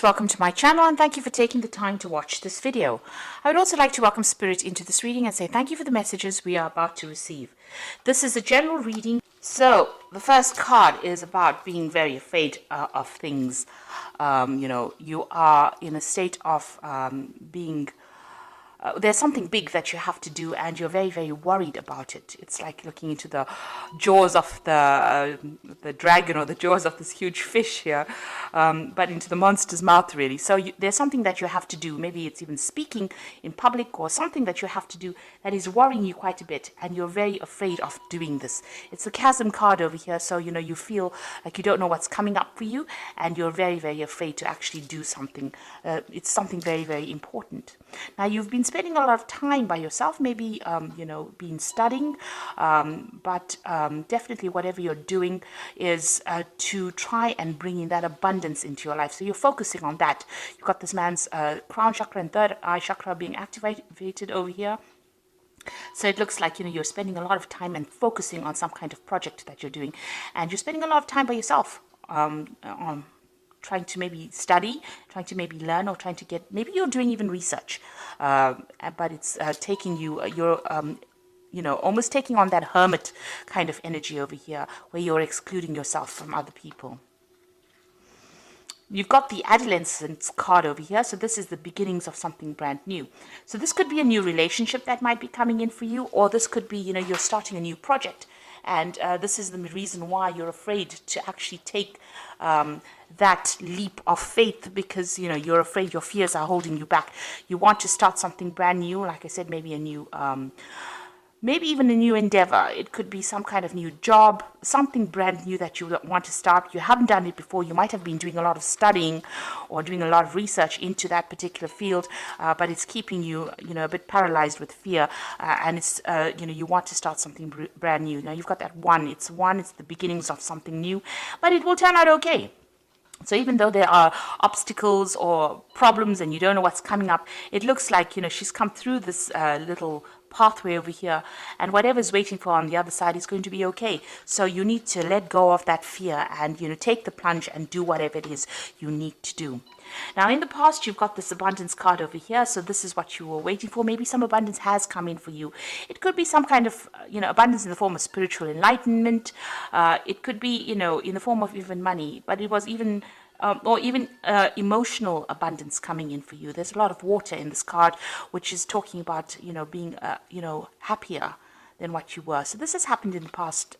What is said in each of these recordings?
Welcome to my channel and thank you for taking the time to watch this video. I would also like to welcome Spirit into this reading and say thank you for the messages we are about to receive. This is a general reading. So the first card is about being very afraid of things. You are in a state of being there's something big that you have to do and you're very, very worried about it. It's like looking into the jaws of the dragon or the jaws of this huge fish here, but into the monster's mouth, really. So there's something that you have to do. Maybe it's even speaking in public or something that you have to do that is worrying you quite a bit, and you're very afraid of doing this. It's the chasm card over here, so you feel like you don't know what's coming up for you, and you're very, very afraid to actually do something. It's something very, very important. Now, you've been spending a lot of time by yourself, maybe, been studying, but definitely whatever you're doing is to try and bring in that abundance into your life. So you're focusing on that. You've got this man's crown chakra and third eye chakra being activated over here. So it looks like, you're spending a lot of time and focusing on some kind of project that you're doing. And you're spending a lot of time by yourself on trying to maybe study, trying to maybe learn, or trying to get, maybe you're doing even research, but it's taking you, you're almost taking on that hermit kind of energy over here, where you're excluding yourself from other people. You've got the adolescence card over here, so this is the beginnings of something brand new. So this could be a new relationship that might be coming in for you, or this could be, you're starting a new project. And this is the reason why you're afraid to actually take that leap of faith, because you're afraid your fears are holding you back. You want to start something brand new, like I said, maybe a new maybe even a new endeavor. It could be some kind of new job, something brand new that you want to start. You haven't done it before. You might have been doing a lot of studying or doing a lot of research into that particular field, but it's keeping you, a bit paralyzed with fear. And it's, you want to start something brand new. Now you've got that one. It's the beginnings of something new, but it will turn out okay. So even though there are obstacles or problems and you don't know what's coming up, it looks like, she's come through this little pathway over here, and whatever's waiting for on the other side is going to be okay. So you need to let go of that fear and, take the plunge and do whatever it is you need to do. Now, in the past, you've got this abundance card over here. So this is what you were waiting for. Maybe some abundance has come in for you. It could be some kind of, abundance in the form of spiritual enlightenment. It could be, in the form of even money, but it was even or even emotional abundance coming in for you. There's a lot of water in this card, which is talking about, being, happier than what you were. So this has happened in the past,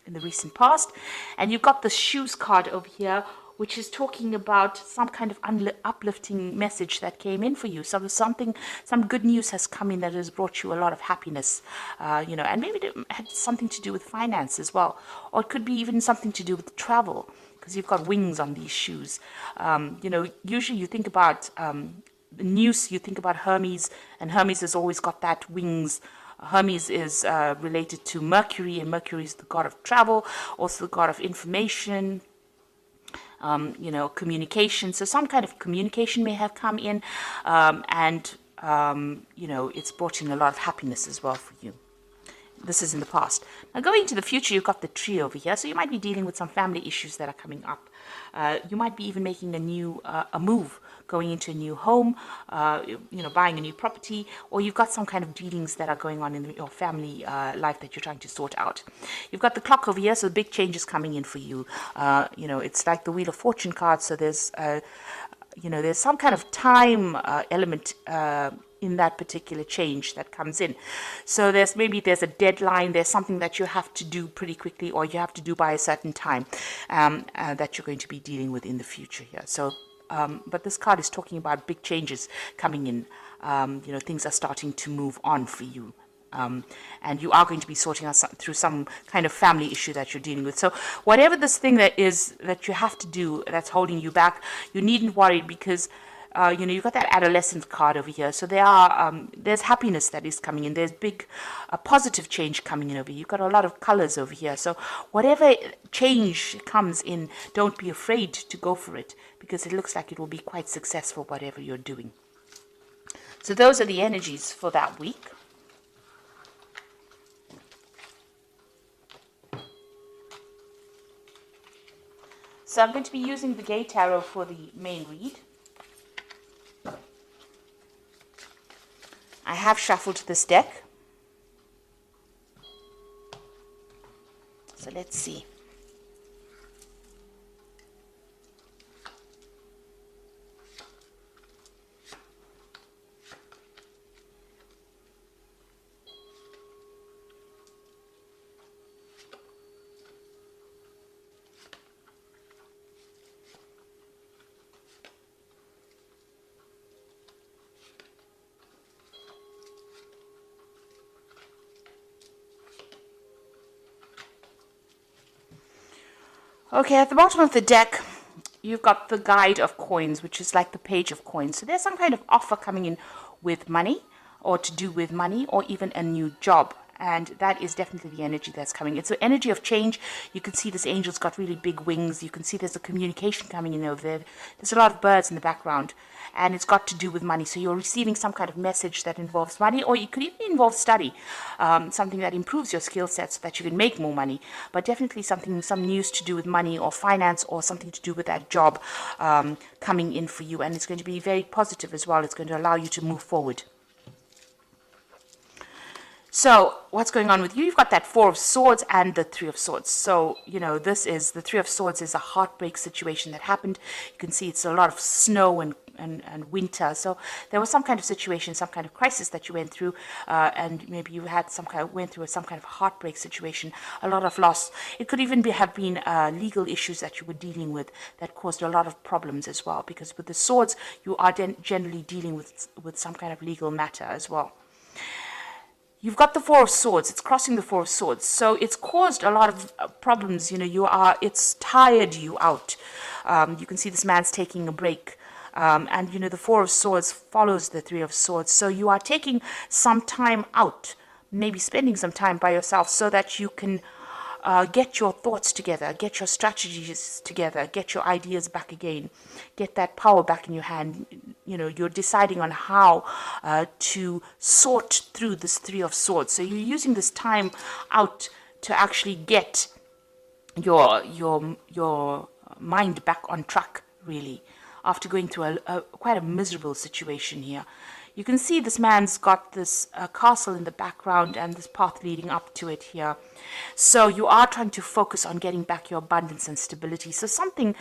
in the recent past. And you've got the shoes card over here, which is talking about some kind of uplifting message that came in for you. So some good news has come in that has brought you a lot of happiness, and maybe it had something to do with finance as well. Or it could be even something to do with travel, because you've got wings on these shoes. Usually you think about the news, you think about Hermes, and Hermes has always got that wings. Hermes is related to Mercury, and Mercury is the god of travel, also the god of information, communication. So some kind of communication may have come in, and it's brought in a lot of happiness as well for you. This is in the past. Now, going into the future, you've got the tree over here. So you might be dealing with some family issues that are coming up. You might be even making a move, going into a new home, buying a new property, or you've got some kind of dealings that are going on in your family life that you're trying to sort out. You've got the clock over here, so the big changes coming in for you. It's like the Wheel of Fortune card, so there's some kind of time element in that particular change that comes in. So there's a deadline, there's something that you have to do pretty quickly, or you have to do by a certain time that you're going to be dealing with in the future here. So but this card is talking about big changes coming in. Things are starting to move on for you. And you are going to be sorting out through some kind of family issue that you're dealing with. So whatever this thing that is that you have to do that's holding you back, you needn't worry, because you've got that adolescent card over here. So there's happiness that is coming in. There's big positive change coming in over here. You've got a lot of colors over here. So whatever change comes in, don't be afraid to go for it, because it looks like it will be quite successful, whatever you're doing. So those are the energies for that week. So I'm going to be using the Gay Tarot for the main read. I have shuffled this deck. So let's see. Okay, at the bottom of the deck, you've got the guide of coins, which is like the page of coins. So there's some kind of offer coming in with money, or to do with money, or even a new job. And that is definitely the energy that's coming. It's an energy of change. You can see this angel's got really big wings. You can see there's a communication coming in over there. There's a lot of birds in the background. And it's got to do with money. So you're receiving some kind of message that involves money, or it could even involve study, something that improves your skill set so that you can make more money. But definitely some news to do with money or finance, or something to do with that job coming in for you. And it's going to be very positive as well. It's going to allow you to move forward. So what's going on with you? You've got that Four of Swords and the Three of Swords. So, this is the Three of Swords is a heartbreak situation that happened. You can see it's a lot of snow and winter. So there was some kind of situation, some kind of crisis that you went through, and maybe you had went through some kind of heartbreak situation, a lot of loss. It could even have been legal issues that you were dealing with that caused a lot of problems as well. Because with the swords, you are generally dealing with some kind of legal matter as well. You've got the Four of Swords. It's crossing the Four of Swords. So it's caused a lot of problems. It's tired you out. You can see this man's taking a break. And the Four of Swords follows the Three of Swords. So you are taking some time out, maybe spending some time by yourself so that you can get your thoughts together, get your strategies together, get your ideas back again, get that power back in your hand. You're deciding on how to sort through this Three of Swords. So you're using this time out to actually get your mind back on track, really, after going through quite a miserable situation here. You can see this man's got this castle in the background and this path leading up to it here. So you are trying to focus on getting back your abundance and stability. So something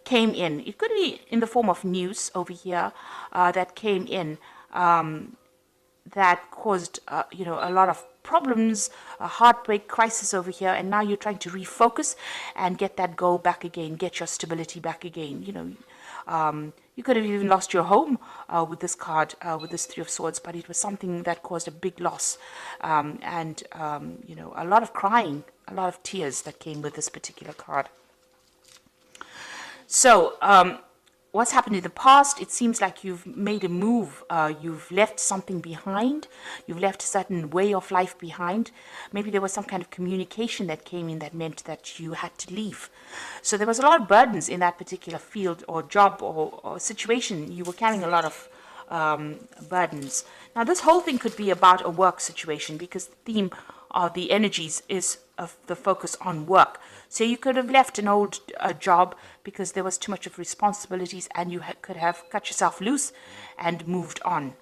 came in. It could be in the form of news over here that came in that caused, a lot of problems, a heartbreak crisis over here. And now you're trying to refocus and get that goal back again, get your stability back again. You could have even lost your home with this card, with this Three of Swords, but it was something that caused a big loss, and a lot of crying, a lot of tears that came with this particular card. So what's happened in the past? It seems like you've made a move. You've left something behind. You've left a certain way of life behind. Maybe there was some kind of communication that came in that meant that you had to leave. So there was a lot of burdens in that particular field or job or situation. You were carrying a lot of burdens. Now, this whole thing could be about a work situation, because the theme of the energies is of the focus on work. So you could have left an old job because there was too much of responsibilities, and you could have cut yourself loose and moved on.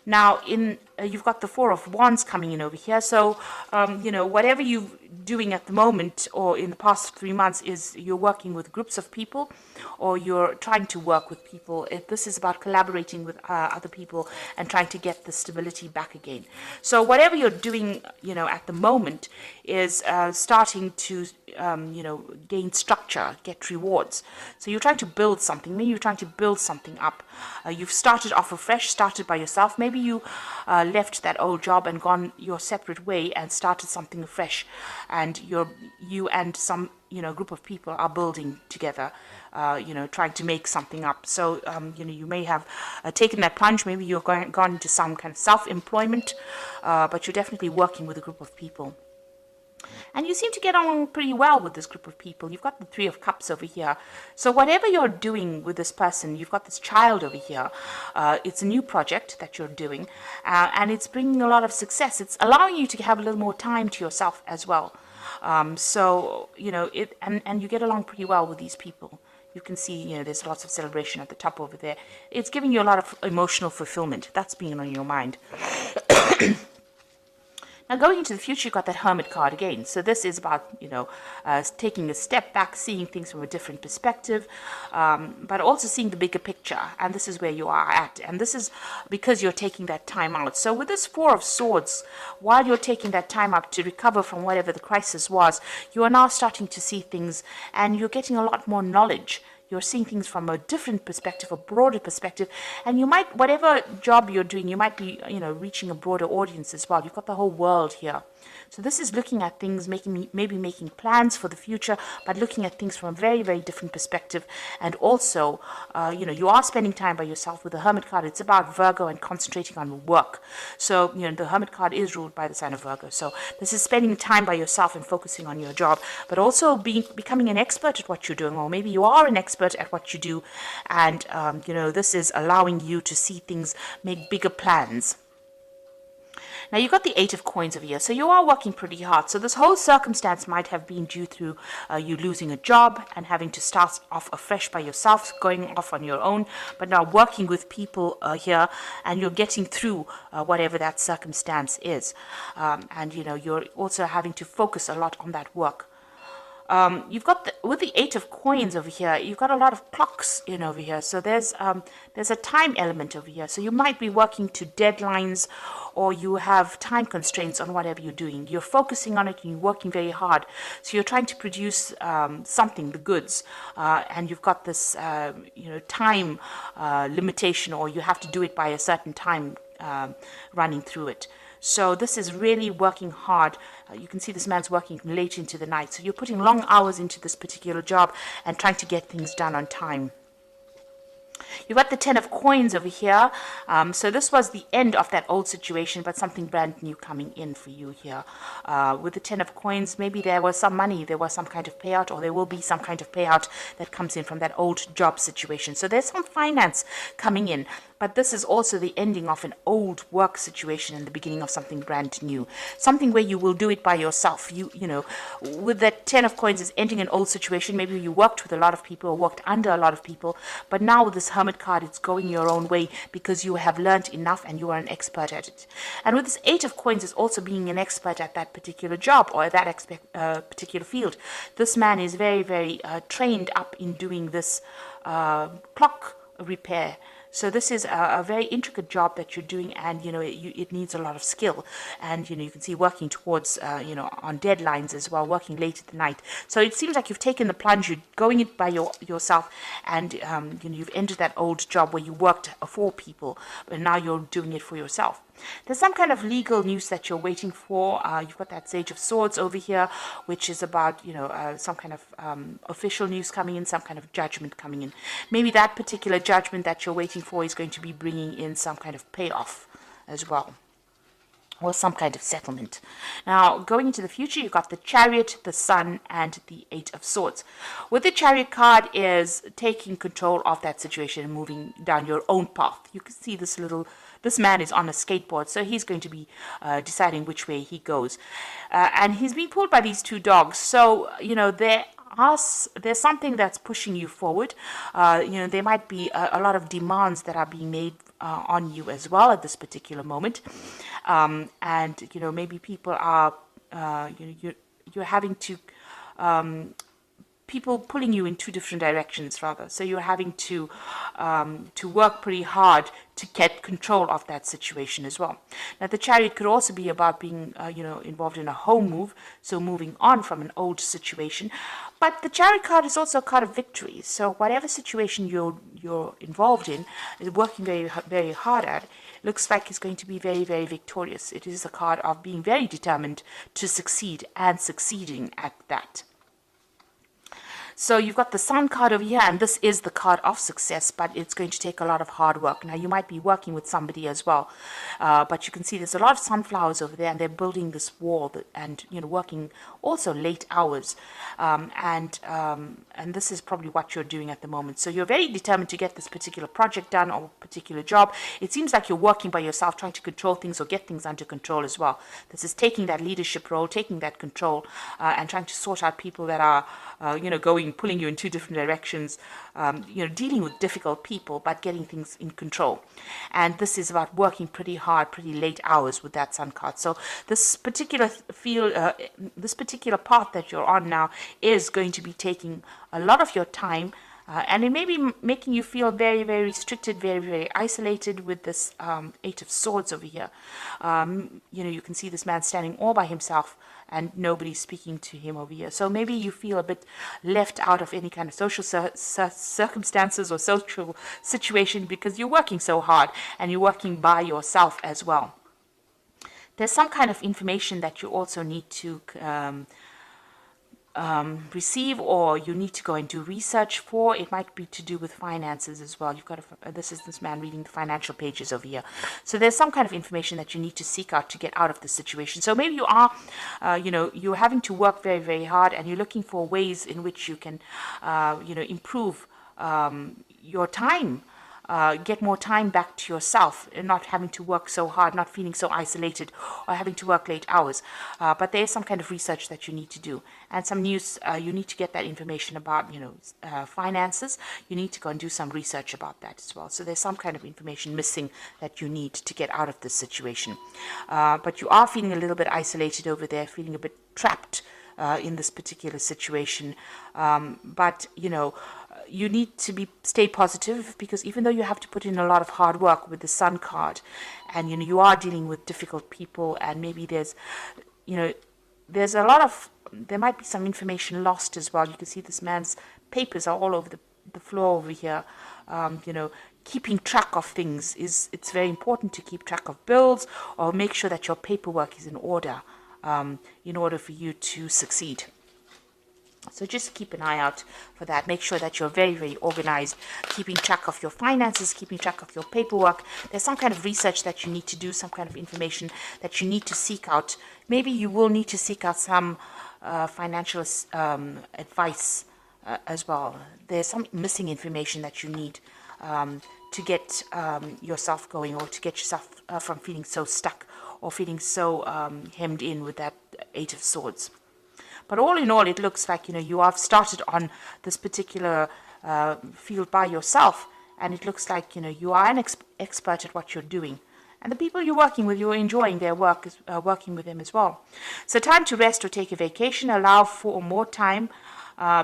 Now, you've got the Four of Wands coming in over here. So, whatever you're doing at the moment or in the past 3 months is you're working with groups of people, or you're trying to work with people. This is about collaborating with other people and trying to get the stability back again. So whatever you're doing, at the moment is starting to, gain structure, get rewards. So you're trying to build something. Maybe you're trying to build something up. You've started off afresh, started by yourself. Maybe you left that old job and gone your separate way and started something afresh. And you and some group of people are building together, trying to make something up. So you may have taken that plunge. Maybe you've gone into some kind of self-employment, but you're definitely working with a group of people. And you seem to get on pretty well with this group of people. You've got the Three of Cups over here. So whatever you're doing with this person, you've got this child over here. It's a new project that you're doing, and it's bringing a lot of success. It's allowing you to have a little more time to yourself as well. And you get along pretty well with these people. You can see, you know, there's lots of celebration at the top over there. It's giving you a lot of emotional fulfillment. That's being on your mind. Now, going into the future, you've got that Hermit card again. So this is about, you know, taking a step back, seeing things from a different perspective, but also seeing the bigger picture. And this is where you are at. And this is because you're taking that time out. So with this Four of Swords, while you're taking that time out to recover from whatever the crisis was, you are now starting to see things, and you're getting a lot more knowledge. You're seeing things from a different perspective, a broader perspective, and you might, whatever job you're doing, you might be, you know, reaching a broader audience as well. You've got the whole world here. So this is looking at things, maybe making plans for the future, but looking at things from a very, very different perspective. And also, you know, you are spending time by yourself. With the Hermit card, it's about Virgo and concentrating on work. So, you know, the Hermit card is ruled by the sign of Virgo. So this is spending time by yourself and focusing on your job, but also becoming an expert at what you're doing, or maybe you are an expert at what you do. And, you know, this is allowing you to see things, make bigger plans. Now, you've got the Eight of Coins over here, so you are working pretty hard. So this whole circumstance might have been due through you losing a job and having to start off afresh by yourself, going off on your own, but now working with people here, and you're getting through whatever that circumstance is. And, you know, you're also having to focus a lot on that work. You've got with the Eight of Coins over here, you've got a lot of clocks in over here. So there's a time element over here. So you might be working to deadlines, or you have time constraints on whatever you're doing. You're focusing on it and you're working very hard. So you're trying to produce something, the goods, and you've got this you know, time limitation, or you have to do it by a certain time running through it. So this is really working hard. You can see this man's working late into the night. So you're putting long hours into this particular job and trying to get things done on time. You've got the Ten of Coins over here. So this was the end of that old situation, but something brand new coming in for you here. With the Ten of Coins, maybe there was some money, there was some kind of payout, or there will be some kind of payout that comes in from that old job situation. So there's some finance coming in. But this is also the ending of an old work situation and the beginning of something brand new. Something where you will do it by yourself. You know, with that Ten of Coins is ending an old situation. Maybe you worked with a lot of people or worked under a lot of people. But now with this Hermit card, it's going your own way because you have learned enough and you are an expert at it. And with this Eight of Coins is also being an expert at that particular job or that particular field. This man is very, very trained up in doing this clock repair. So this is a very intricate job that you're doing, and, you know, it needs a lot of skill. And, you know, you can see working towards, you know, on deadlines as well, working late at the night. So it seems like you've taken the plunge, you're going it by yourself, and, you know, you've entered that old job where you worked for people, but now you're doing it for yourself. There's some kind of legal news that you're waiting for. You've got that Sage of Swords over here, which is about, you know, some kind of official news coming in, some kind of judgment coming in. Maybe that particular judgment that you're waiting for is going to be bringing in some kind of payoff as well, or some kind of settlement. Now, going into the future, you've got the Chariot, the Sun, and the Eight of Swords. With the Chariot card is taking control of that situation and moving down your own path. You can see this man is on a skateboard, so he's going to be deciding which way he goes. And he's being pulled by these two dogs. So, you know, there's something that's pushing you forward. You know, there might be a lot of demands that are being made on you as well at this particular moment. And, you know, maybe people are, you know, you're having to, people pulling you in two different directions, rather. So you're having to work pretty hard to get control of that situation as well. Now, the Chariot could also be about being, you know, involved in a home move, so moving on from an old situation. But the Chariot card is also a card of victory. So whatever situation you're involved in, working very, very hard at, looks like it's going to be very, very victorious. It is a card of being very determined to succeed and succeeding at that. So you've got the Sun card over here, and this is the card of success, but it's going to take a lot of hard work. Now, you might be working with somebody as well, but you can see there's a lot of sunflowers over there, and they're building this wall and, you know, working also late hours. And this is probably what you're doing at the moment. So you're very determined to get this particular project done or particular job. It seems like you're working by yourself, trying to control things or get things under control as well. This is taking that leadership role, taking that control, and trying to sort out people that are, you know, going pulling you in two different directions, dealing with difficult people, but getting things in control. And this is about working pretty hard, pretty late hours with that sun card. So this particular this particular path that you're on now is going to be taking a lot of your time. And it may be making you feel very, very restricted, very, very isolated with this Eight of Swords over here. You can see this man standing all by himself and nobody's speaking to him over here. So maybe you feel a bit left out of any kind of social circumstances or social situation because you're working so hard and you're working by yourself as well. There's some kind of information that you also need to receive, or you need to go and do research for. It might be to do with finances as well. You've got this is this man reading the financial pages over here. So there's some kind of information that you need to seek out to get out of this situation. So maybe you are, you're having to work very, very hard, and you're looking for ways in which you can, improve your time. Get more time back to yourself and not having to work so hard, not feeling so isolated or having to work late hours. But there is some kind of research that you need to do, and some news. You need to get that information about, finances. You need to go and do some research about that as well. So there's some kind of information missing that you need to get out of this situation. But you are feeling a little bit isolated over there, feeling a bit trapped in this particular situation. But you need to stay positive, because even though you have to put in a lot of hard work with the Sun card, and you are dealing with difficult people, and maybe there might be some information lost as well. You can see this man's papers are all over the floor over here. Keeping track of things it's very important to keep track of bills, or make sure that your paperwork is in order for you to succeed. So just keep an eye out for that. Make sure that you're very, very organized, keeping track of your finances, keeping track of your paperwork. There's some kind of research that you need to do, some kind of information that you need to seek out. Maybe you will need to seek out some financial advice as well. There's some missing information that you need to get yourself going, or to get yourself from feeling so stuck or feeling so hemmed in with that Eight of Swords. But all in all, it looks like, you have started on this particular field by yourself, and it looks like, you are an expert at what you're doing. And the people you're working with, you're enjoying their work, working with them as well. So time to rest or take a vacation. Allow for more time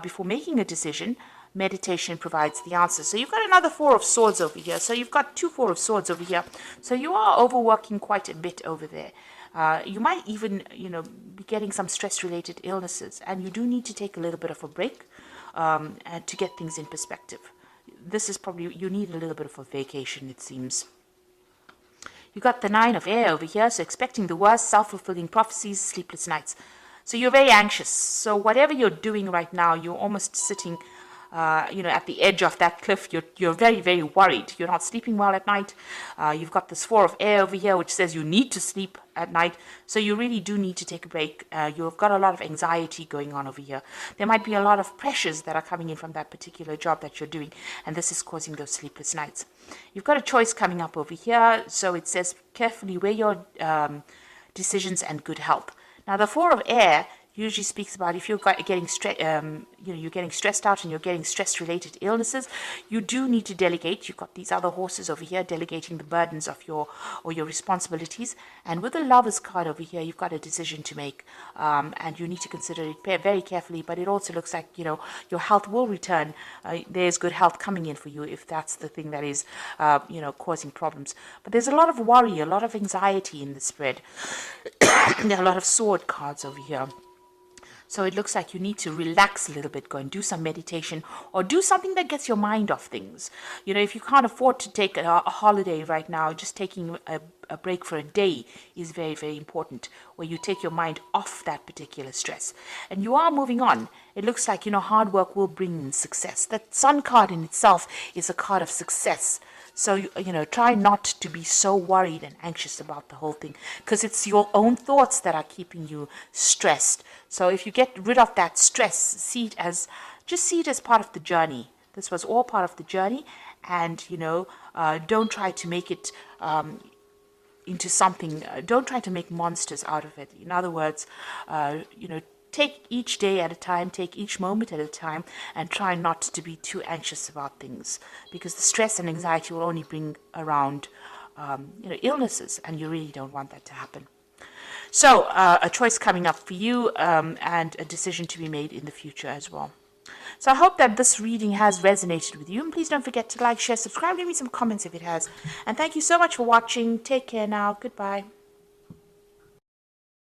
before making a decision. Meditation provides the answer. So you've got another Four of Swords over here. So you've got two Four of Swords over here. So you are overworking quite a bit over there. You might even, be getting some stress-related illnesses, and you do need to take a little bit of a break and to get things in perspective. This is probably, you need a little bit of a vacation, it seems. You got the Nine of Air over here, so expecting the worst, self-fulfilling prophecies, sleepless nights. So you're very anxious. So whatever you're doing right now, you're almost sitting at the edge of that cliff. You're very, very worried. You're not sleeping well at night. You've got this Four of Air over here, which says you need to sleep at night. So you really do need to take a break. You've got a lot of anxiety going on over here. There might be a lot of pressures that are coming in from that particular job that you're doing, and this is causing those sleepless nights. You've got a choice coming up over here. So it says carefully weigh your decisions and good help. Now the Four of Air usually speaks about if you're getting you're getting stressed out and you're getting stress-related illnesses, you do need to delegate. You've got these other horses over here delegating the burdens of your responsibilities. And with the Lover's card over here, you've got a decision to make, and you need to consider it very carefully. But it also looks like your health will return. There's good health coming in for you if that's the thing that is causing problems. But there's a lot of worry, a lot of anxiety in the spread. There are a lot of sword cards over here. So it looks like you need to relax a little bit, go and do some meditation, or do something that gets your mind off things. If you can't afford to take a holiday right now, just taking a break for a day is very, very important, where you take your mind off that particular stress. And you are moving on. It looks like, hard work will bring in success. That Sun card in itself is a card of success. So, try not to be so worried and anxious about the whole thing, because it's your own thoughts that are keeping you stressed. So if you get rid of that stress, see it as part of the journey. This was all part of the journey, and, don't try to make it into something, don't try to make monsters out of it. In other words, take each day at a time, take each moment at a time, and try not to be too anxious about things, because the stress and anxiety will only bring around illnesses, and you really don't want that to happen. So a choice coming up for you, and a decision to be made in the future as well. So I hope that this reading has resonated with you. And please don't forget to like, share, subscribe, leave me some comments if it has. And thank you so much for watching. Take care now. Goodbye.